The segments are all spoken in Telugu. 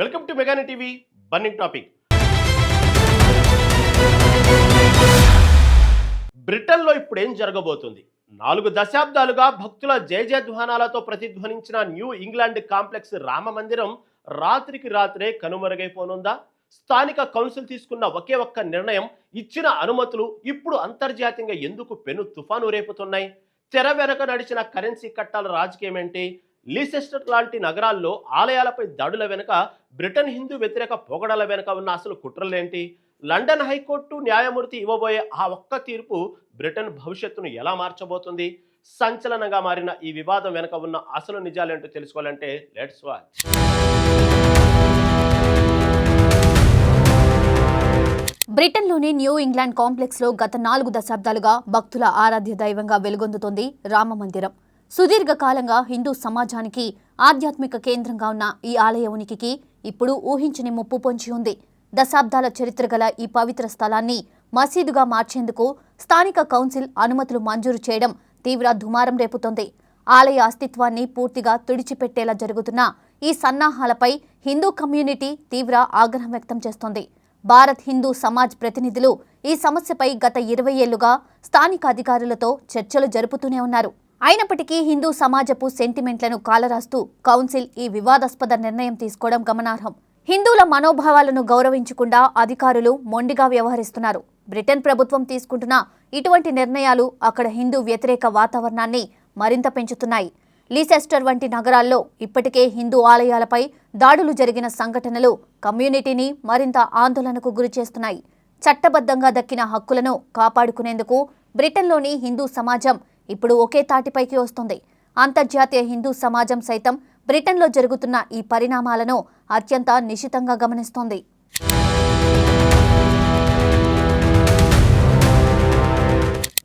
వెల్కమ్ టు మెగాని టీవీ బర్నింగ్ టాపిక్. బ్రిటన్లో ఇప్పుడు ఏం జరగబోతుంది? 4 దశాబ్దాలుగా భక్తుల జయజయధ్వానాలతో ప్రతిధ్వనించిన న్యూ ఇంగ్లాండ్ కాంప్లెక్స్ రామ మందిరం రాత్రికి రాత్రే కనుమరుగైపోనుందా? స్థానిక కౌన్సిల్ తీసుకున్న ఒకే ఒక్క నిర్ణయం, ఇచ్చిన అనుమతులు ఇప్పుడు అంతర్జాతీయంగా ఎందుకు పెను తుఫాను రేపుతున్నాయి? తెర వెనక నడిచిన కరెన్సీ కట్టాల రాజకీయం ఏంటి? లీసెస్టర్ లాంటి నగరాల్లో ఆలయాలపై దాడుల వెనుక, బ్రిటన్ హిందూ వ్యతిరేక పోగడల వెనుక ఉన్న అసలు కుట్రలేంటి? లండన్ హైకోర్టు న్యాయమూర్తి ఇవ్వబోయే ఆ ఒక్క తీర్పు బ్రిటన్ భవిష్యత్తును ఎలా మార్చబోతుంది? సంచలనంగా మారిన ఈ వివాదం వెనుక ఉన్న అసలు నిజాలేంటో తెలుసుకోవాలంటే లెట్స్ వాచ్. బ్రిటన్లోని న్యూ ఇంగ్లాండ్ కాంప్లెక్స్లో గత 4 దశాబ్దాలుగా భక్తుల ఆరాధ్య దైవంగా వెలుగొందుతోంది రామ మందిరం. సుదీర్ఘకాలంగా హిందూ సమాజానికి ఆధ్యాత్మిక కేంద్రంగా ఉన్న ఈ ఆలయ ఉనికికి ఇప్పుడు ఊహించని ముప్పు పొంచి ఉంది. దశాబ్దాల చరిత్ర గల ఈ పవిత్ర స్థలాన్ని మసీదుగా మార్చేందుకు స్థానిక కౌన్సిల్ అనుమతులు మంజూరు చేయడం తీవ్ర దుమారం రేపుతోంది. ఆలయ అస్తిత్వాన్ని పూర్తిగా తుడిచిపెట్టేలా జరుగుతున్న ఈ సన్నాహాలపై హిందూ కమ్యూనిటీ తీవ్ర ఆగ్రహం వ్యక్తం చేస్తోంది. భారత్ హిందూ సమాజ్ ప్రతినిధులు ఈ సమస్యపై గత 20 ఏళ్లుగా స్థానిక అధికారులతో చర్చలు జరుపుతూనే ఉన్నారు. అయినప్పటికీ హిందూ సమాజపు సెంటిమెంట్లను కాలరాస్తూ కౌన్సిల్ ఈ వివాదాస్పద నిర్ణయం తీసుకోవడం గమనార్హం. హిందువుల మనోభావాలను గౌరవించకుండా అధికారులు మొండిగా వ్యవహరిస్తున్నారు. బ్రిటన్ ప్రభుత్వం తీసుకుంటున్న ఇటువంటి నిర్ణయాలు అక్కడ హిందూ వ్యతిరేక వాతావరణాన్ని మరింత పెంచుతున్నాయి. లీసెస్టర్ వంటి నగరాల్లో ఇప్పటికే హిందూ ఆలయాలపై దాడులు జరిగిన సంఘటనలు కమ్యూనిటీని మరింత ఆందోళనకు గురిచేస్తున్నాయి. చట్టబద్ధంగా దక్కిన హక్కులను కాపాడుకునేందుకు బ్రిటన్లోని హిందూ సమాజం ఇప్పుడు ఒకే తాటిపైకి వస్తుంది. అంతర్జాతీయ హిందూ సమాజం సైతం బ్రిటన్లో జరుగుతున్న ఈ పరిణామాలను అత్యంత నిశితంగా గమనిస్తోంది.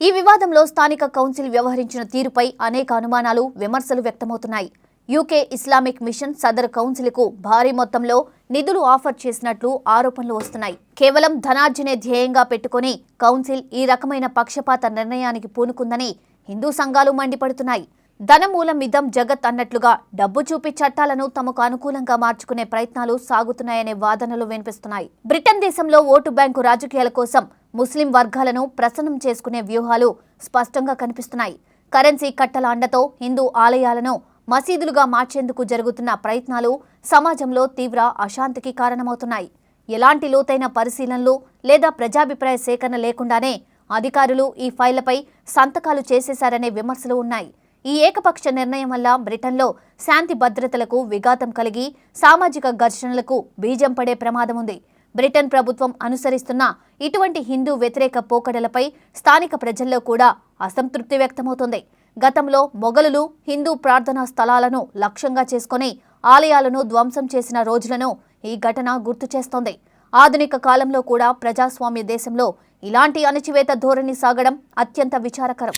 ఈ వివాదంలో స్థానిక కౌన్సిల్ వ్యవహరించిన తీరుపై అనేక అనుమానాలు, విమర్శలు వ్యక్తమవుతున్నాయి. యూకే ఇస్లామిక్ మిషన్ సదరు కౌన్సిల్కు భారీ మొత్తంలో నిధులు ఆఫర్ చేసినట్లు ఆరోపణలు వస్తున్నాయి. కేవలం ధనార్జనే ధ్యేయంగా పెట్టుకుని కౌన్సిల్ ఈ రకమైన పక్షపాత నిర్ణయానికి పూనుకుందని హిందూ సంఘాలు మండిపడుతున్నాయి. ధనమూలమిదం జగత్ అన్నట్లుగా డబ్బు చూపి చట్టాలను తమకు అనుకూలంగా మార్చుకునే ప్రయత్నాలు సాగుతున్నాయనే వాదనలు వినిపిస్తున్నాయి. బ్రిటన్ దేశంలో ఓటు బ్యాంకు రాజకీయాల కోసం ముస్లిం వర్గాలను ప్రసన్నం చేసుకునే వ్యూహాలు స్పష్టంగా కనిపిస్తున్నాయి. కరెన్సీ కట్టల అండతో హిందూ ఆలయాలను మసీదులుగా మార్చేందుకు జరుగుతున్న ప్రయత్నాలు సమాజంలో తీవ్ర అశాంతికి కారణమవుతున్నాయి. ఎలాంటి లోతైన పరిశీలనలు లేదా ప్రజాభిప్రాయ సేకరణ లేకుండానే అధికారులు ఈ ఫైళ్లపై సంతకాలు చేసేశారనే విమర్శలు ఉన్నాయి. ఈ ఏకపక్ష నిర్ణయం వల్ల బ్రిటన్లో శాంతి భద్రతలకు విఘాతం కలిగి సామాజిక ఘర్షణలకు బీజం పడే ప్రమాదం ఉంది. బ్రిటన్ ప్రభుత్వం అనుసరిస్తున్న ఇటువంటి హిందూ వ్యతిరేక పోకడలపై స్థానిక ప్రజల్లో కూడా అసంతృప్తి వ్యక్తమవుతోంది. గతంలో మొఘలులు హిందూ ప్రార్థనా స్థలాలను లక్ష్యంగా చేసుకుని ఆలయాలను ధ్వంసం చేసిన రోజులను ఈ ఘటన గుర్తు చేస్తోంది. ఆధునిక కాలంలో కూడా ప్రజాస్వామ్య దేశంలో ఇలాంటి అణచివేత ధోరణి సాగడం అత్యంత విచారకరం.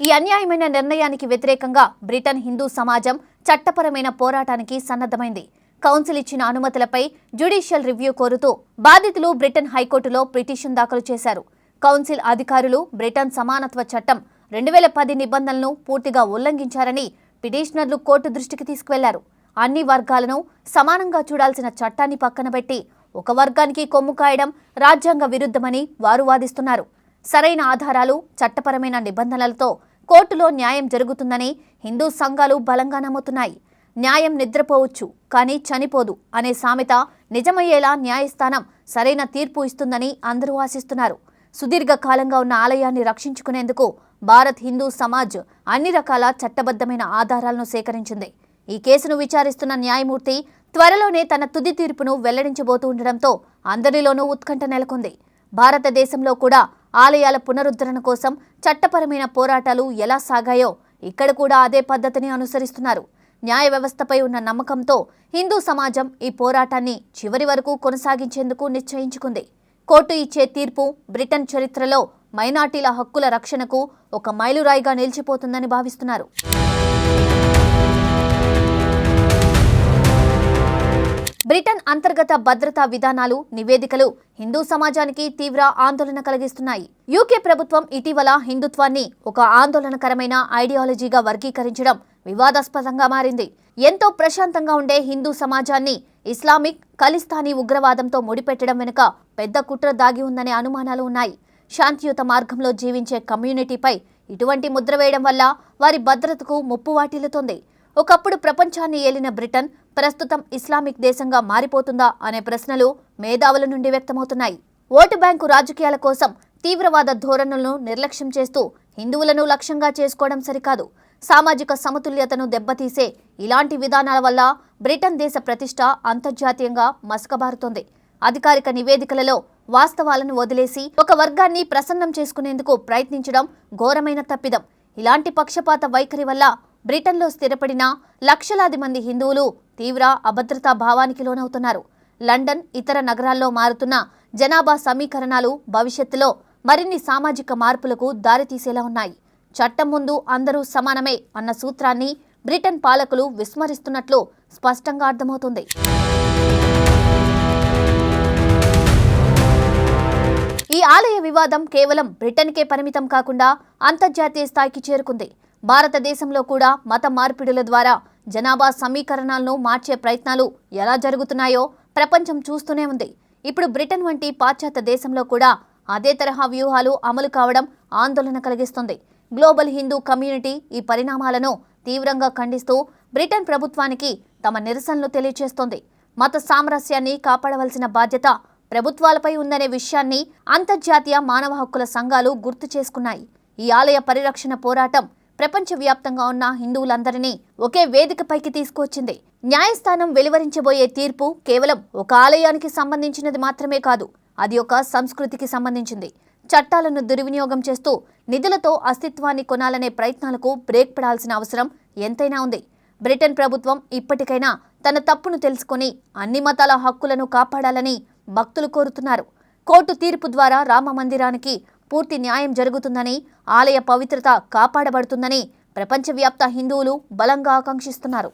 ఈ అన్యాయమైన నిర్ణయానికి వ్యతిరేకంగా బ్రిటన్ హిందూ సమాజం చట్టపరమైన పోరాటానికి సన్నద్ధమైంది. కౌన్సిల్ ఇచ్చిన అనుమతులపై జ్యుడిషియల్ రివ్యూ కోరుతూ బాధితులు బ్రిటన్ హైకోర్టులో పిటిషన్ దాఖలు చేశారు. కౌన్సిల్ అధికారులు బ్రిటన్ సమానత్వ చట్టం 2010 నిబంధనలను పూర్తిగా ఉల్లంఘించారని పిటిషనర్లు కోర్టు దృష్టికి తీసుకువెళ్లారు. అన్ని వర్గాలను సమానంగా చూడాల్సిన చట్టాన్ని పక్కనబెట్టి ఒక వర్గానికి కొమ్ము కాయడం రాజ్యాంగ విరుద్ధమని వారు వాదిస్తున్నారు. సరైన ఆధారాలు, చట్టపరమైన నిబంధనలతో కోర్టులో న్యాయం జరుగుతుందని హిందూ సంఘాలు బలంగా నమ్ముతున్నాయి. న్యాయం నిద్రపోవచ్చు కానీ చనిపోదు అనే సామెత నిజమయ్యేలా న్యాయస్థానం సరైన తీర్పు ఇస్తుందని అందరూ ఆశిస్తున్నారు. సుదీర్ఘకాలంగా ఉన్న ఆలయాన్ని రక్షించుకునేందుకు భారత్ హిందూ సమాజ్ అన్ని రకాల చట్టబద్ధమైన ఆధారాలను సేకరించింది. ఈ కేసును విచారిస్తున్న న్యాయమూర్తి త్వరలోనే తన తుది తీర్పును వెల్లడించబోతూ ఉండడంతో అందరిలోనూ ఉత్కంఠ నెలకొంది. భారతదేశంలో కూడా ఆలయాల పునరుద్ధరణ కోసం చట్టపరమైన పోరాటాలు ఎలా సాగాయో ఇక్కడ కూడా అదే పద్ధతిని అనుసరిస్తున్నారు. న్యాయ వ్యవస్థపై ఉన్న నమ్మకంతో హిందూ సమాజం ఈ పోరాటాన్ని చివరి వరకు కొనసాగించేందుకు నిశ్చయించుకుంది. కోర్టు ఇచ్చే తీర్పు బ్రిటన్ చరిత్రలో మైనార్టీల హక్కుల రక్షణకు ఒక మైలురాయిగా నిలిచిపోతుందని భావిస్తున్నారు. బ్రిటన్ అంతర్గత భద్రతా విధానాలు, నివేదికలు హిందూ సమాజానికి తీవ్ర ఆందోళన కలిగిస్తున్నాయి. యూకే ప్రభుత్వం ఇటీవల హిందుత్వాన్ని ఒక ఆందోళనకరమైన ఐడియాలజీగా వర్గీకరించడం వివాదాస్పదంగా మారింది. ఎంతో ప్రశాంతంగా ఉండే హిందూ సమాజాన్ని ఇస్లామిక్, ఖలిస్తానీ ఉగ్రవాదంతో ముడిపెట్టడం వెనుక పెద్ద కుట్ర దాగి ఉందనే అనుమానాలు ఉన్నాయి. శాంతియుత మార్గంలో జీవించే కమ్యూనిటీపై ఇటువంటి ముద్ర వేయడం వల్ల వారి భద్రతకు ముప్పు వాటిల్లుతోంది. ఒకప్పుడు ప్రపంచాన్ని ఏలిన బ్రిటన్ ప్రస్తుతం ఇస్లామిక్ దేశంగా మారిపోతుందా అనే ప్రశ్నలు మేధావుల నుండి వ్యక్తమవుతున్నాయి. ఓటు బ్యాంకు రాజకీయాల కోసం తీవ్రవాద ధోరణులను నిర్లక్ష్యం చేస్తూ హిందువులను లక్ష్యంగా చేసుకోవడం సరికాదు. సామాజిక సమతుల్యతను దెబ్బతీసే ఇలాంటి విధానాల వల్ల బ్రిటన్ దేశ ప్రతిష్ట అంతర్జాతీయంగా మసకబారుతోంది. అధికారిక నివేదికలలో వాస్తవాలను వదిలేసి ఒక వర్గాన్ని ప్రసన్నం చేసుకునేందుకు ప్రయత్నించడం ఘోరమైన తప్పిదం. ఇలాంటి పక్షపాత వైఖరి వల్ల బ్రిటన్లో స్థిరపడిన లక్షలాది మంది హిందువులు తీవ్ర అభద్రతా భావానికి లోనవుతున్నారు. లండన్, ఇతర నగరాల్లో మారుతున్న జనాభా సమీకరణాలు భవిష్యత్తులో మరిన్ని సామాజిక మార్పులకు దారితీసేలా ఉన్నాయి. చట్టం ముందు అందరూ సమానమే అన్న సూత్రాన్ని బ్రిటన్ పాలకులు విస్మరిస్తున్నట్లు స్పష్టంగా అర్థమవుతుంది. ఈ ఆలయ వివాదం కేవలం బ్రిటన్కే పరిమితం కాకుండా అంతర్జాతీయ స్థాయికి చేరుకుంది. భారతదేశంలో కూడా మత మార్పిడుల ద్వారా జనాభా సమీకరణాలను మార్చే ప్రయత్నాలు ఎలా జరుగుతున్నాయో ప్రపంచం చూస్తూనే ఉంది. ఇప్పుడు బ్రిటన్ వంటి పాశ్చాత్య దేశంలో కూడా అదే తరహా వ్యూహాలు అమలు కావడం ఆందోళన కలిగిస్తుంది. గ్లోబల్ హిందూ కమ్యూనిటీ ఈ పరిణామాలను తీవ్రంగా ఖండిస్తూ బ్రిటన్ ప్రభుత్వానికి తమ నిరసనలు తెలియజేస్తోంది. మత సామరస్యాన్ని కాపాడవలసిన బాధ్యత ప్రభుత్వాలపై ఉందనే విషయాన్ని అంతర్జాతీయ మానవ హక్కుల సంఘాలు గుర్తు చేసుకున్నాయి. ఈ ఆలయ పరిరక్షణ పోరాటం ప్రపంచవ్యాప్తంగా ఉన్న హిందువులందరినీ ఒకే వేదికపైకి తీసుకువచ్చింది. న్యాయస్థానం వెలువరించబోయే తీర్పు కేవలం ఒక ఆలయానికి సంబంధించినది మాత్రమే కాదు, అది ఒక సంస్కృతికి సంబంధించింది. చట్టాలను దుర్వినియోగం చేస్తూ నిధులతో అస్తిత్వాన్ని కొనాలనే ప్రయత్నాలకు బ్రేక్ పడాల్సిన అవసరం ఎంతైనా ఉంది. బ్రిటన్ ప్రభుత్వం ఇప్పటికైనా తన తప్పును తెలుసుకొని అన్ని మతాల హక్కులను కాపాడాలని భక్తులు కోరుతున్నారు. కోర్టు తీర్పు ద్వారా రామ మందిరానికి పూర్తి న్యాయం జరుగుతుందని, ఆలయ పవిత్రత కాపాడబడుతుందని ప్రపంచవ్యాప్త హిందువులు బలంగా ఆకాంక్షిస్తున్నారు.